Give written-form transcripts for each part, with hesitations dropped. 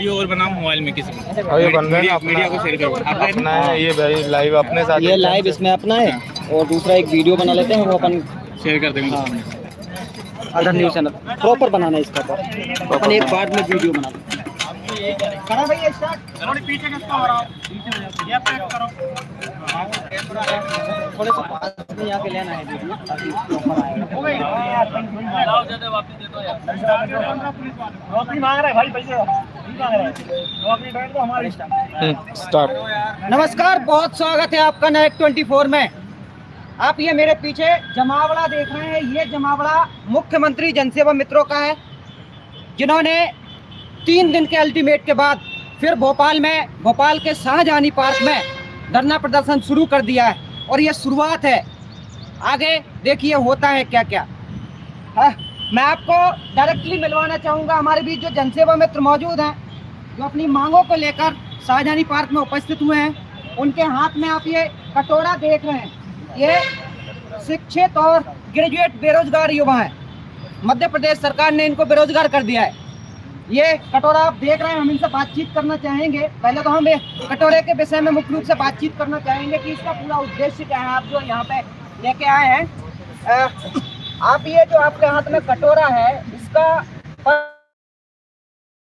Video और बनाओ mobile में किसी ये बन रहा है मीडिया को शेयर करो अपना है ये भाई लाइव अपने साथ ये लाइव इसमें अपना है और दूसरा एक वीडियो बना लेते हैं वो अपन शेयर कर देंगे। हाँ अदर न्यूज़ चैनल प्रॉपर बनाना है इसका तो अपन एक बाद में वीडियो बना लेते हैं। करा भैया स्टार्ट थोड़ी पीछे किसका हो रहा है ये पैक करो थोड़े से पास में आके लेना है वीडियो ताकि प्रॉपर आएगा। लाओ ज्यादा वापस दे दो यार नौकरी मांग रहा है भाई पैसे नहीं मांग रहा है नौकरी बैठ तो हमारी स्टार्ट। नमस्कार बहुत स्वागत है आपका नायक 24 में। आप ये मेरे पीछे जमावड़ा देख रहे हैं, ये जमावड़ा मुख्यमंत्री जनसेवा मित्रों का है जिन्होंने 3 दिन के अल्टीमेट के बाद फिर भोपाल के शाहजहानी पार्क में धरना प्रदर्शन शुरू कर दिया है और ये शुरुआत है, आगे देखिए होता है क्या क्या। मैं आपको डायरेक्टली मिलवाना चाहूँगा हमारे बीच जो जनसेवा मित्र मौजूद हैं जो अपनी मांगों को लेकर शाहजहानी पार्क में उपस्थित हुए हैं। उनके हाथ में आप ये कटोरा देख रहे हैं, ये शिक्षित और ग्रेजुएट बेरोजगार युवा हैं। मध्य प्रदेश सरकार ने इनको बेरोजगार कर दिया है। ये कटोरा आप देख रहे हैं, हम इनसे बातचीत करना चाहेंगे। पहले तो हम कटोरे के विषय में मुख्य रूप से बातचीत करना चाहेंगे कि इसका पूरा उद्देश्य क्या है। आप जो यहाँ पे लेके आए हैं, आप ये जो आपके हाथ में कटोरा है इसका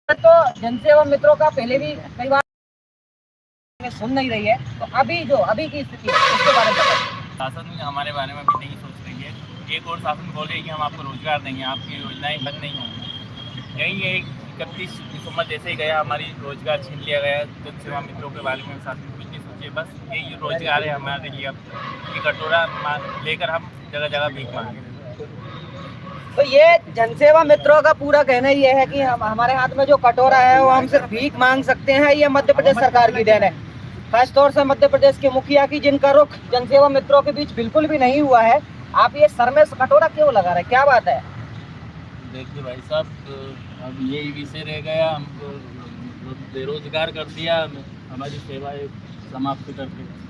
तो जनसेवा मित्रों का पहले भी कई बार सुन नहीं रही है, तो अभी की स्थिति उसके बारे में शासन हमारे बारे में भी नहीं सोच रही है। एक और शासन बोल रही है कि हम आपको रोजगार देंगे, आपकी योजनाएं बंद नहीं होंगी। यही एक 31 दिसंबर जैसे ही गया हमारी रोजगार छीन लिया गया। जनसेवा मित्रों के बारे में शासन कुछ नहीं सोचे, बस यही रोजगार है हमारे लिए। अब ये कटोरा लेकर हम जगह जगह भीख मांगे। तो ये जनसेवा मित्रों का पूरा कहना ये है कि हमारे हाथ में जो कटोरा है वो हम सिर्फ भीख मांग सकते हैं। ये मध्य प्रदेश सरकार की देन है, खासतौर से मध्य प्रदेश के मुखिया की, जिनका रुख जनसेवा मित्रों के बीच बिल्कुल भी नहीं हुआ है। आप ये सर में कटोरा क्यों लगा रहे हैं, क्या बात है? देखिए भाई साहब, अब यही विषय रह गया, हमको बेरोजगार कर दिया, हमारी सेवाएं समाप्त करके।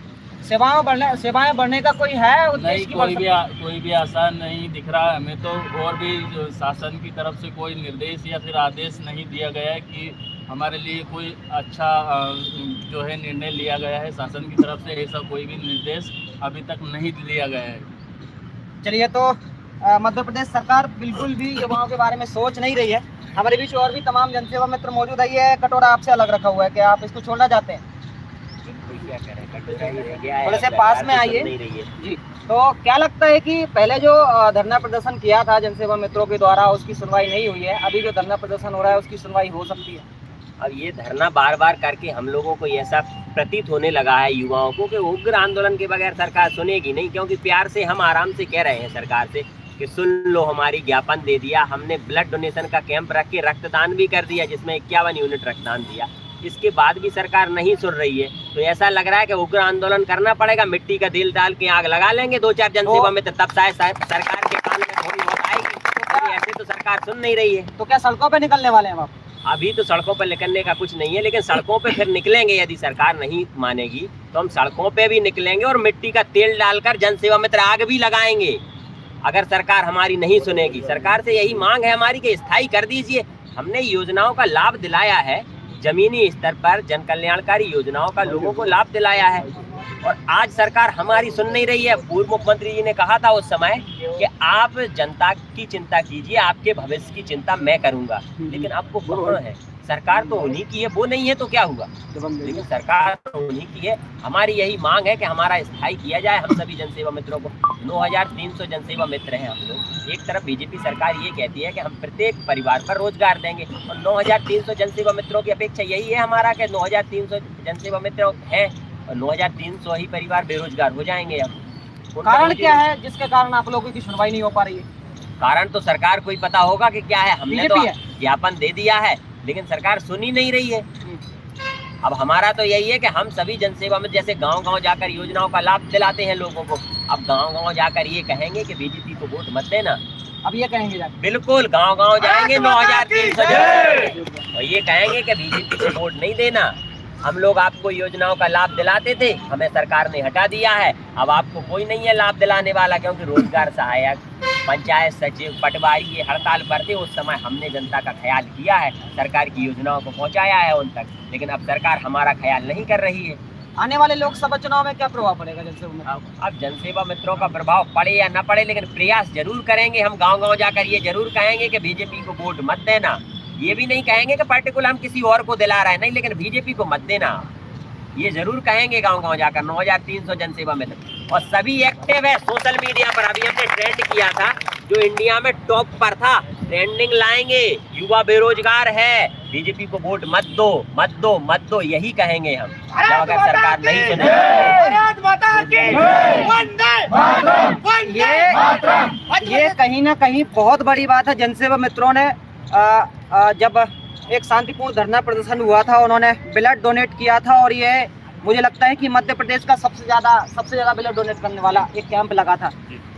सेवाएं बढ़ने का कोई है नहीं, कोई भी आसान नहीं दिख रहा है हमें तो। और भी शासन की तरफ से कोई निर्देश या फिर आदेश नहीं दिया गया है कि हमारे लिए कोई अच्छा जो है निर्णय लिया गया है शासन की तरफ से। ऐसा कोई भी निर्देश अभी तक नहीं लिया गया है। चलिए, तो मध्य प्रदेश सरकार बिल्कुल भी युवाओं के बारे में सोच नहीं रही है। हमारे बीच और भी तमाम जनसेवा मित्र मौजूद है। ये कटोरा आपसे अलग रखा हुआ है, क्या आप इसको छोड़ना चाहते हैं? थोड़े से पास में आइए जी। तो क्या लगता है कि पहले जो धरना प्रदर्शन किया था जनसेवा मित्रों के द्वारा उसकी सुनवाई नहीं हुई है, अभी जो धरना प्रदर्शन हो रहा है उसकी सुनवाई हो सकती है? अब ये धरना बार बार करके हम लोगों को ऐसा प्रतीत होने लगा है युवाओं को कि उग्र आंदोलन के बगैर सरकार सुनेगी नहीं। क्योंकि प्यार से हम आराम से कह रहे हैं सरकार से कि सुन लो, हमारी ज्ञापन दे दिया, हमने ब्लड डोनेशन का कैंप रख के रक्तदान भी कर दिया जिसमें 51 यूनिट रक्तदान दिया। इसके बाद भी सरकार नहीं सुन रही है, तो ऐसा लग रहा है कि उग्र आंदोलन करना पड़ेगा। मिट्टी का तेल डाल के आग लगा लेंगे 2-4 जनसेवा मित्र, तब शायद सरकार के कान में थोड़ी बहुत आएगी। ऐसे तो सरकार सुन नहीं रही है। तो क्या सड़कों पे निकलने वाले हैं आप? अभी तो सड़कों पर निकलने का कुछ नहीं है, लेकिन सड़कों पे फिर निकलेंगे। यदि सरकार नहीं मानेगी तो हम सड़कों पे भी निकलेंगे और मिट्टी का तेल डालकर जनसेवा मित्र आग भी लगाएंगे अगर सरकार हमारी नहीं सुनेगी। सरकार से यही मांग है हमारी कि स्थायी कर दीजिए। हमने योजनाओं का लाभ दिलाया है, जमीनी स्तर पर जन कल्याणकारी योजनाओं का लोगों को लाभ दिलाया है, और आज सरकार हमारी सुन नहीं रही है। पूर्व मुख्यमंत्री जी ने कहा था उस समय कि आप जनता की चिंता कीजिए, आपके भविष्य की चिंता मैं करूंगा। लेकिन अब वो कौन है? सरकार तो उन्हीं की है, वो नहीं है तो क्या हुआ? लेकिन सरकार तो उन्हीं की है। हमारी यही मांग है कि हमारा स्थायी किया जाए हम सभी जनसेवा मित्रों को। 9300 जनसेवा मित्र हैं हम लोग। एक तरफ बीजेपी सरकार ये कहती है कि हम प्रत्येक परिवार पर रोजगार देंगे, और 9300 जनसेवा मित्रों की अपेक्षा यही है हमारा कि 9300 जनसेवा मित्र हैं और 9300 ही परिवार बेरोजगार हो जाएंगे। अब कारण क्या है जिसके कारण आप लोगों की सुनवाई नहीं हो पा रही है? कारण तो सरकार को ही पता होगा कि क्या है। हमने तो ज्ञापन दे दिया है लेकिन सरकार सुन ही नहीं रही है। अब हमारा तो यही है कि हम सभी जनसेवा में जैसे गांव-गांव जाकर योजनाओं का लाभ दिलाते हैं लोगों को, अब गांव-गांव जाकर ये कहेंगे कि बीजेपी को वोट मत देना। अब ये कहेंगे जाकर? बिल्कुल, गांव-गांव जाएंगे 9300 और ये कहेंगे कि बीजेपी को वोट नहीं देना। हम लोग आपको योजनाओं का लाभ दिलाते थे, हमें सरकार ने हटा दिया है। अब आपको कोई नहीं है लाभ दिलाने वाला, क्योंकि रोजगार सहायक पंचायत सचिव पटवारी ये हड़ताल पर थे, उस समय हमने जनता का ख्याल किया है, सरकार की योजनाओं को पहुंचाया है उन तक, लेकिन अब सरकार हमारा ख्याल नहीं कर रही है। आने वाले लोकसभा चुनाव में क्या प्रभाव पड़ेगा जनसेवा मित्रों? अब जनसेवा मित्रों का प्रभाव पड़े या न पड़े, लेकिन प्रयास जरूर करेंगे। हम गांव-गांव जाकर ये जरूर कहेंगे कि बीजेपी को वोट मत देना। ये भी नहीं कहेंगे कि पर्टिकुलर हम किसी और को दिला रहे हैं, नहीं, लेकिन बीजेपी को मत देना, ये जरूर कहेंगे गांव-गांव जाकर। 9300 जनसेवा मित्र और सभी एक्टिव है सोशल मीडिया पर। अभी हमने ट्रेंड किया था, जो इंडिया में टॉप पर था, ट्रेंडिंग लाएंगे। युवा बेरोजगार है, बीजेपी को वोट मत दो, मत दो, मत दो, यही कहेंगे हम जब अगर सरकार नहीं सुने। ये कहीं ना कहीं बहुत बड़ी बात है। जनसेवा मित्रों ने जब एक शांतिपूर्ण धरना प्रदर्शन हुआ था, उन्होंने ब्लड डोनेट किया था और ये मुझे लगता है कि मध्य प्रदेश का सबसे ज्यादा ब्लड डोनेट करने वाला एक कैंप लगा था।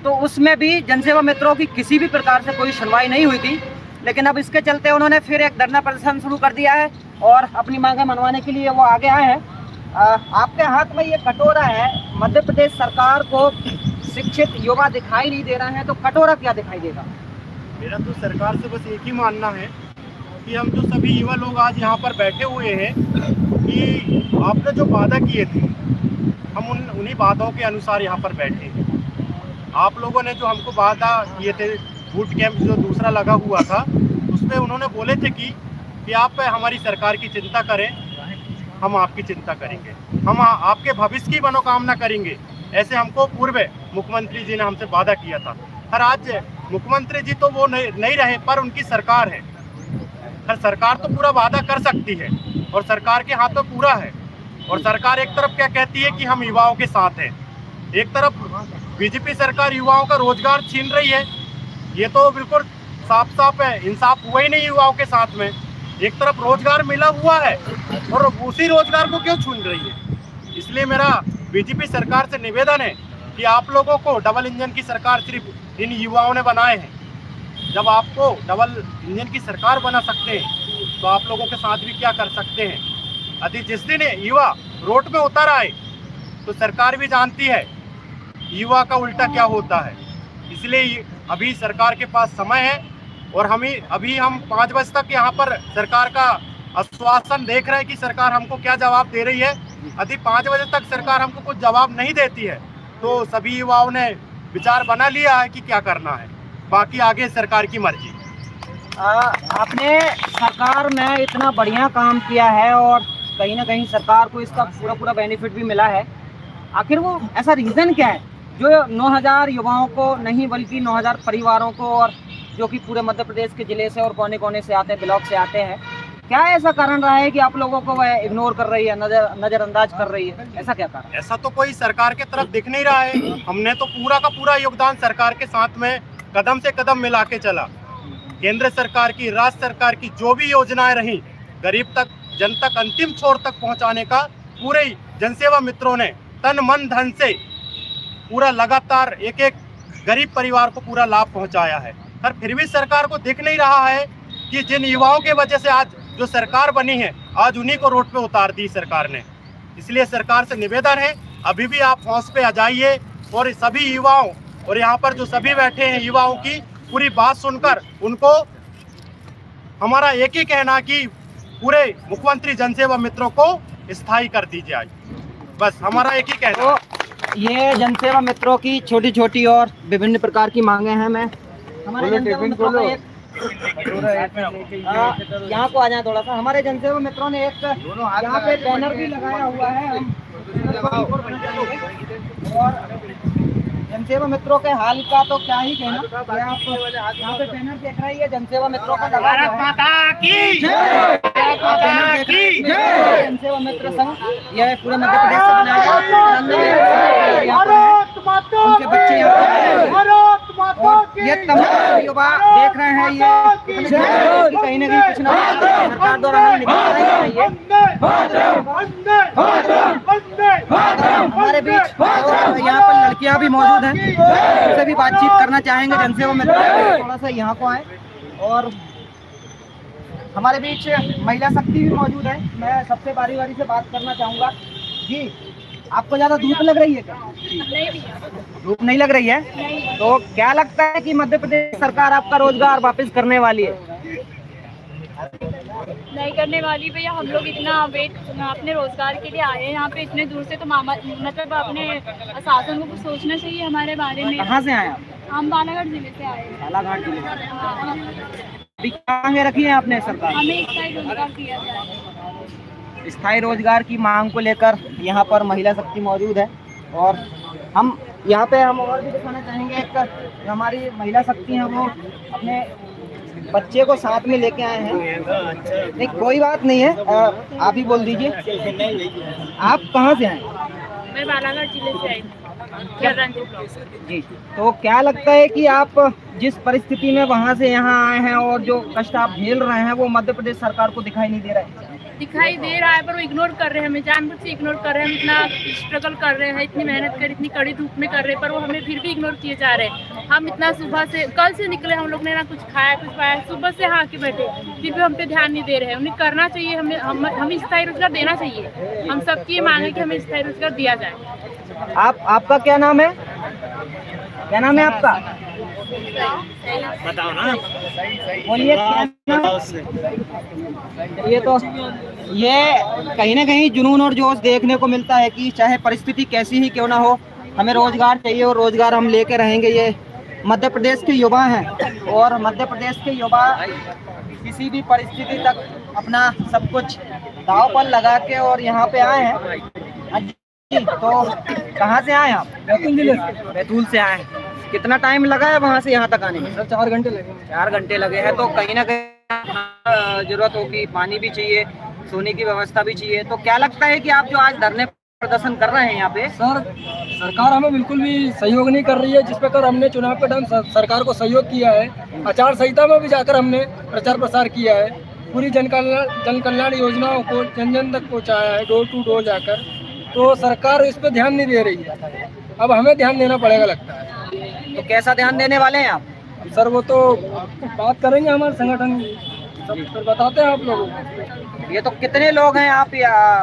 तो उसमें भी जनसेवा मित्रों की किसी भी प्रकार से कोई सुनवाई नहीं हुई थी, लेकिन अब इसके चलते उन्होंने फिर एक धरना प्रदर्शन शुरू कर दिया है और अपनी मांगें मनवाने के लिए वो आगे आए हैं। आपके हाथ में ये कटोरा है, मध्य प्रदेश सरकार को शिक्षित युवा दिखाई नहीं दे रहा है, तो कटोरा क्या दिखाई देगा? मेरा तो सरकार से बस एक ही मानना है कि हम जो सभी युवा लोग आज यहाँ पर बैठे हुए हैं कि आपने जो वादा किए थे, हम उन्हीं वादों के अनुसार यहाँ पर बैठे हैं। आप लोगों ने जो हमको वादा किए थे, बूट कैंप जो दूसरा लगा हुआ था, उसमें उन्होंने बोले थे कि आप हमारी सरकार की चिंता करें, हम आपकी चिंता करेंगे, हम आपके भविष्य की मनोकामना करेंगे। ऐसे हमको पूर्व मुख्यमंत्री जी ने हमसे वादा किया था। पर आज मुख्यमंत्री जी तो वो नहीं रहे, पर उनकी सरकार है। हर सरकार तो पूरा वादा कर सकती है और सरकार के हाथ में पूरा है। और सरकार एक तरफ क्या कहती है कि हम युवाओं के साथ हैं, एक तरफ बीजेपी सरकार युवाओं का रोजगार छीन रही है। ये तो बिल्कुल साफ साफ है, इंसाफ हुआ ही नहीं युवाओं के साथ में। एक तरफ रोजगार मिला हुआ है और उसी रोजगार को क्यों छीन रही है। इसलिए मेरा बीजेपी सरकार से निवेदन है कि आप लोगों को डबल इंजन की सरकार सिर्फ इन युवाओं ने बनाए हैं। जब आपको डबल इंजन की सरकार बना सकते हैं तो आप लोगों के साथ भी क्या कर सकते हैं। यदि जिस दिन युवा रोड पे उतर आए तो सरकार भी जानती है युवा का उल्टा क्या होता है। इसलिए अभी सरकार के पास समय है और हम 5 बजे तक यहाँ पर सरकार का आश्वासन देख रहे हैं कि सरकार हमको क्या जवाब दे रही है। यदि 5 बजे तक सरकार हमको कुछ जवाब नहीं देती है तो सभी युवाओं ने विचार बना लिया है कि क्या करना है, बाकी आगे सरकार की मर्जी। आपने सरकार में इतना बढ़िया काम किया है और कहीं ना कहीं सरकार को इसका पूरा बेनिफिट भी मिला है। आखिर वो ऐसा रीज़न क्या है जो 9000 युवाओं को नहीं बल्कि 9000 परिवारों को, और जो कि पूरे मध्य प्रदेश के जिले से और कोने कोने से आते हैं, ब्लॉक से आते हैं, क्या ऐसा कारण रहा है कि आप लोगों को वह इग्नोर कर रही है, नजरअंदाज कर रही है? ऐसा क्या कारण? ऐसा तो कोई सरकार के तरफ दिख नहीं रहा है। हमने तो पूरा का पूरा योगदान सरकार के साथ में कदम से कदम मिला के चला। केंद्र सरकार की, राज्य सरकार की जो भी योजनाएं रही, गरीब तक, जन तक, अंतिम छोर तक पहुंचाने का पूरे जनसेवा मित्रों ने तन मन धन से पूरा लगातार एक एक गरीब परिवार को पूरा लाभ पहुंचाया है। पर फिर भी सरकार को दिख नहीं रहा है कि जिन युवाओं के वजह से आज जो सरकार बनी है, आज उन्हीं को रोड पे उतार दी सरकार ने। इसलिए सरकार से निवेदन है, अभी भी आप हौस पे आ जाइए और सभी युवाओं और यहाँ पर जो सभी बैठे हैं युवाओं की पूरी बात सुनकर उनको हमारा एक ही कहना कि पूरे मुख्यमंत्री जनसेवा मित्रों को स्थायी कर दी जाए। बस हमारा एक ही कहना। तो ये जनसेवा मित्रों की छोटी छोटी और विभिन्न प्रकार की मांगे हैं। मैं हमारे जनसेवा मित्रों का एक यहाँ को आ जाए थोड़ा सा। हमारे जनसेवा मित्रों ने एक यहाँ पे बैनर भी लगाया हुआ है। और जनसेवा मित्रों के हाल का तो क्या ही कहना। आप यहाँ पे बैनर देख रहे हैं, जनसेवा मित्रों का भारत माता की जय, जनसेवा मित्र संघ, यह पूरे मध्य प्रदेश से बनाया गया। उनके बच्चे ये तमाम युवा देख रहे हैं, ये कहीं ना कहीं कुछ ना सरकार द्वारा हमें निकालना चाहिए। हमारे बीच यहाँ पर लड़कियाँ भी मौजूद हैं, उनसे भी बातचीत करना चाहेंगे। जनसेवा मित्र थोड़ा सा यहाँ को आए। और हमारे बीच महिला शक्ति भी मौजूद है। मैं सबसे बारी बारी से बात करना चाहूँगा जी। आपको ज्यादा धूप लग रही है क्या? नहीं, धूप नहीं लग रही है? तो क्या लगता है कि मध्य प्रदेश सरकार आपका रोजगार वापस करने वाली है? नहीं करने वाली भैया। हम लोग इतना वेट अपने रोजगार के लिए आए हैं यहाँ पे इतने दूर से, तो मतलब अपने शासन को कुछ सोचना चाहिए हमारे बारे में। कहाँ से आए आप? हम बालाघाट जिले से आए हैं। बालाघाट जिले से। अभी क्या मांगे रखी है आपने सरकार? हमें स्थायी रोजगार दिया जाए। स्थायी रोजगार की मांग को लेकर यहाँ पर महिला शक्ति मौजूद है और हम यहाँ पे हम और भी दिखाना चाहेंगे। एक हमारी महिला शक्ति है, वो अपने बच्चे को साथ में लेके आए हैं। नहीं कोई बात नहीं है, आप ही बोल दीजिए आप कहाँ से आए? मैं बालाघाट जिले से आई जी। तो क्या लगता है कि आप जिस परिस्थिति में वहाँ से यहाँ आए हैं और जो कष्ट आप झेल रहे हैं वो मध्य प्रदेश सरकार को दिखाई नहीं दे रहा है? दिखाई दे रहा है, पर वो इग्नोर कर रहे हैं हमें, जानबूझ से इग्नोर कर रहे हैं। हम इतना स्ट्रगल कर रहे हैं, इतनी मेहनत कर, इतनी कड़ी धूप में कर रहे हैं, पर वो हमें फिर भी इग्नोर किए जा रहे हैं। हम इतना सुबह से कल से निकले, हम लोग ने ना कुछ खाया कुछ पाया, सुबह से यहाँ आके बैठे, फिर भी हम पे ध्यान नहीं दे रहे हैं। उन्हें करना चाहिए, हमें स्थायी रोजगार देना चाहिए। हम सबकी ये मांग है कि हमें स्थायी रोजगार दिया जाए। आपका क्या नाम है? क्या नाम है आपका? बताओ ना, बोलिए। ये कहीं ना कहीं जुनून और जोश देखने को मिलता है कि चाहे परिस्थिति कैसी ही क्यों ना हो, हमें रोजगार चाहिए और रोजगार हम लेके रहेंगे। ये मध्य प्रदेश के युवा हैं और मध्य प्रदेश के युवा किसी भी परिस्थिति तक अपना सब कुछ दांव पर लगा के और यहाँ पे आए हैं। तो कहाँ से आए आप? बैतूल जिले से। बैतूल से आए हैं। कितना टाइम लगा है वहाँ से यहाँ तक आने में? सर 4 घंटे लगे। 4 घंटे लगे हैं। तो कहीं ना कहीं जरूरत होगी, पानी भी चाहिए, सोने की व्यवस्था भी चाहिए। तो क्या लगता है कि आप जो आज धरने प्रदर्शन कर रहे हैं यहाँ पे, सर सरकार हमें बिल्कुल भी सहयोग नहीं कर रही है। जिस प्रकार हमने चुनाव के टाइम सरकार को सहयोग किया है, आचार संहिता में भी जाकर हमने प्रचार प्रसार किया है, पूरी जन कल्याण योजनाओं को जन जन तक पहुँचाया है, डोर टू डोर जाकर। तो सरकार इस पर ध्यान नहीं दे रही है। अब हमें ध्यान देना पड़ेगा लगता है। तो कैसा ध्यान देने वाले हैं आप? सर वो तो बात करेंगे हमारे संगठन सब बताते हैं आप लोगों को। ये तो कितने लोग हैं आप?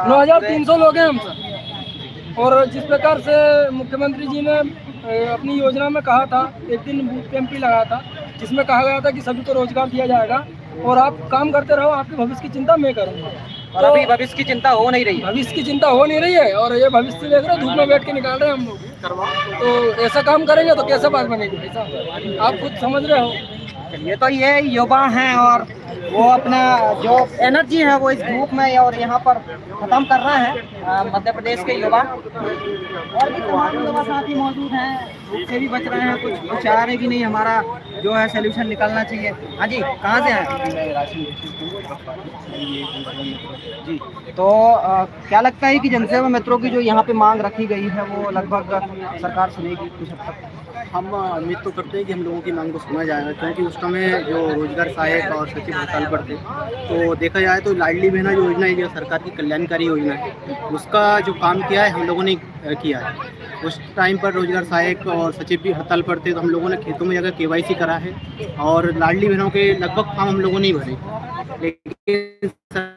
9300 लोग हैं हम सर। और जिस प्रकार से मुख्यमंत्री जी ने अपनी योजना में कहा था, एक दिन बूथ कैंप भी लगाया था, जिसमें कहा गया था कि सभी को रोजगार दिया जाएगा और आप काम करते रहो, आपके भविष्य की चिंता मैं करूँगा। और अभी भविष्य की चिंता हो नहीं रही? भविष्य की चिंता हो नहीं रही है और ये भविष्य देख रहे धूप में बैठ के निकाल रहे हैं हम लोग। तो ऐसा काम करेंगे तो कैसे बात बनेगी ऐसा, आप खुद समझ रहे हो। ये तो ये युवा हैं और वो अपना जो एनर्जी है वो इस धूप में और यहाँ पर खत्म कर रहे हैं मध्य प्रदेश के युवा। और भी तमाम युवा साथी मौजूद हैं, धूप से भी बच रहे हैं, कुछ चाह रहे कि नहीं हमारा जो है सोल्यूशन निकलना चाहिए। हाँ जी, कहाँ से आए जी? तो क्या लगता है कि जनसेवा मित्रों की जो यहाँ पे मांग रखी गई है वो लगभग सरकार सुनेगी कुछ हद तक? हम उम्मीद तो करते हैं कि हम लोगों की मांग को सुना जाएगा, क्योंकि उस समय जो रोजगार सहायक और सचिव हड़ताल पर थे, तो देखा जाए तो लाडली बहना जो योजना है, जो सरकार की कल्याणकारी योजना है, उसका जो काम किया है हम लोगों ने किया है। उस टाइम पर रोजगार सहायक और सचिव भी हड़ताल पर थे, तो हम लोगों ने खेतों में जाकर KYC करा है और लाडली बहनों के लगभग फॉर्म हम लोगों ने ही भरे, लेकिन सरकार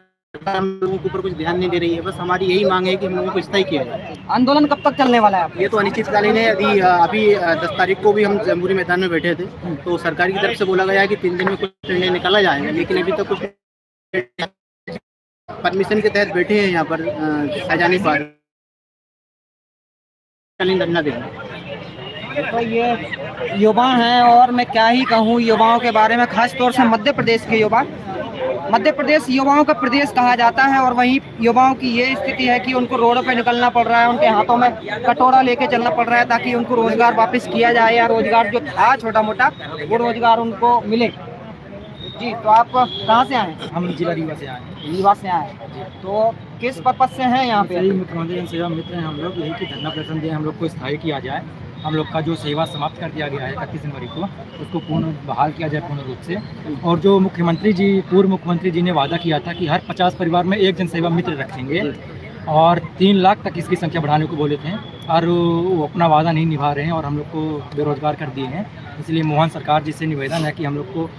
हम लोगों के ऊपर कुछ ध्यान नहीं दे रही है। बस हमारी यही मांग है कि हम लोगों को स्थायी किया जाए। आंदोलन कब तक चलने वाला है आप? ये तो अनिश्चितकालीन है। अभी 10 तारीख को भी हम जमहूरी मैदान में बैठे थे, तो सरकार की तरफ से बोला गया है कि 3 दिन में कुछ निर्णय निकाला जाएगा, लेकिन अभी तक कुछ परमिशन के तहत बैठे हैं यहाँ पर खजानी पर धरना देंगे। तो ये युवा हैं और मैं क्या ही कहूँ युवाओं के बारे में, खास तौर से मध्य प्रदेश के युवा। मध्य प्रदेश युवाओं का प्रदेश कहा जाता है और वहीं युवाओं की ये स्थिति है कि उनको रोडों पे निकलना पड़ रहा है, उनके हाथों में कटोरा लेके चलना पड़ रहा है ताकि उनको रोजगार वापस किया जाए या रोजगार जो था छोटा मोटा वो रोजगार उनको मिले। जी, तो आप कहाँ से आए? हम जिला रीवा से आए। रीवा से आए, तो किस पर्पज से हैं यहाँ पे? मुख्यमंत्री जनसेवा मित्र हैं हम लोग, यही कि धरना प्रदर्शन दें, हम लोग को स्थायी किया जाए। हम लोग का जो सेवा समाप्त कर दिया गया है 31 जनवरी को, उसको पूर्ण बहाल किया जाए पूर्ण रूप से। और जो पूर्व मुख्यमंत्री जी ने वादा किया था कि हर 50 परिवार में एक जनसेवा मित्र रखेंगे और 3 लाख तक इसकी संख्या बढ़ाने को बोले थे, और वो अपना वादा नहीं निभा रहे हैं और हम लोग को बेरोजगार कर दिए हैं। इसलिए मोहन सरकार जी से निवेदन है कि हम लोग को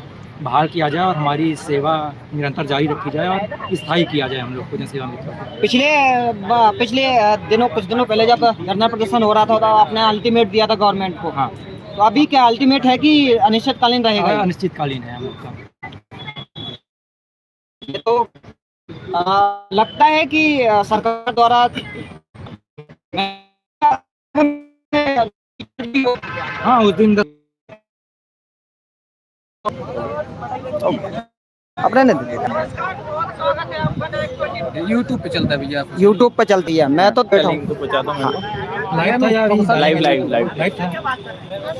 बहाल किया जाए और हमारी सेवा निरंतर जारी रखी जाए और स्थायी किया जाए हम लोग को जनसेवा मित्रों को। पिछले कुछ दिनों पहले जब धरना प्रदर्शन हो रहा था तो आपने अल्टीमेट दिया था गवर्नमेंट को। हाँ, तो अभी क्या अल्टीमेट है कि अनिश्चितकालीन रहेगा? अनिश्चितकालीन है हम लोग का। ये तो लगता है कि सरकार द्वारा हाँ, उस दिन अपने यूट्यूब पे चलता है भैया, यूट्यूब पे चलती है। मैं तो बैठा हूँ, लाइव था यार,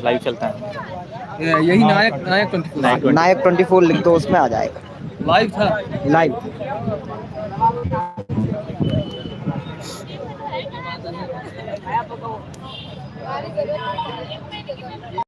लाइव चलता है। यही नायक नायक 24 लिख दो, उसमें आ जाएगा। लाइव था, लाइव।